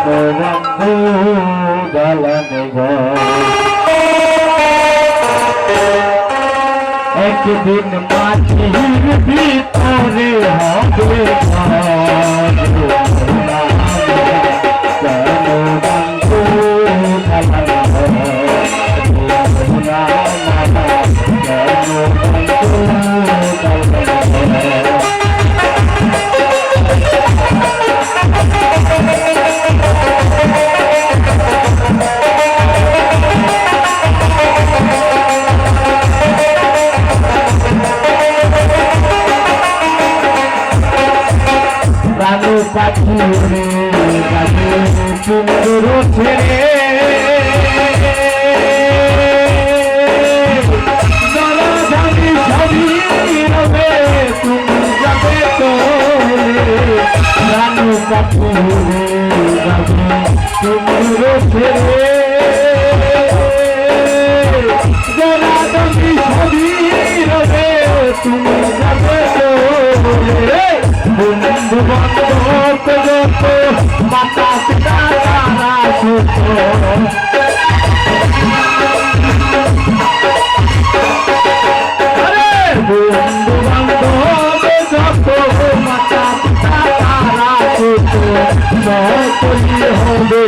বন্ধু দালানে ঘর একদিন মাটির ভিতরে হবে পাখি রে গাছে সুন্দর ছেড়ে জলাধানি সবই রবে তুমি যাবে তোলে রানু পাখি রে গাছে সুন্দর ছেড়ে জলাধানি সবই রবে তুমি যাবে তোলে বন্ধু বান্ধব যত মাতা পিতা তারা সুত বন্ধু বান্ধব যত মাতা পিতা তারা সুত সকলি হবে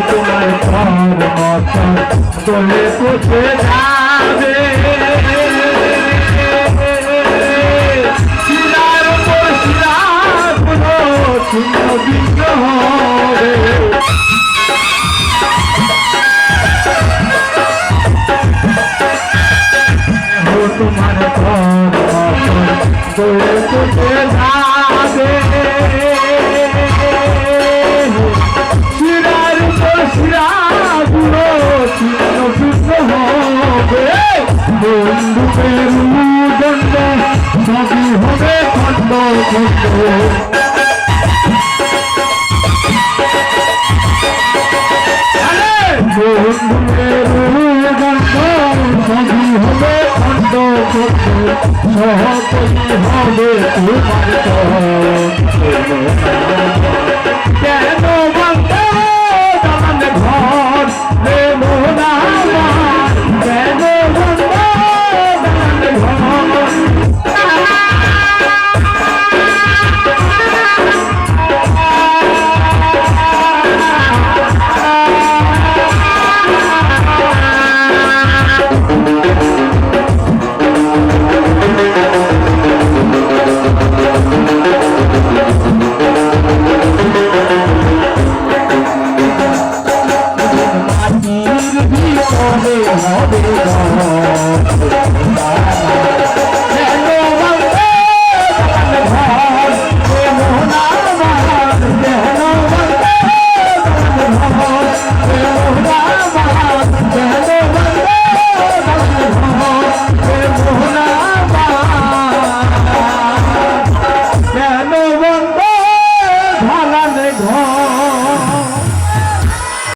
তোমার তোলে পুছে যাবে শিলার উপর শিলা কোনো ছিন্ন ভিন্ন হবে তোমার তোলে পুছে যাবে বন্ধুদের দণ্ড সবই হবে খণ্ড খণ্ড বন্ধুদের দণ্ড সবই হবে খণ্ড খণ্ড সহপতি হবে তোমার কেন বন্ধ দালানে ঘর দেব না কেন বন্ধ দালানে ঘর ঘর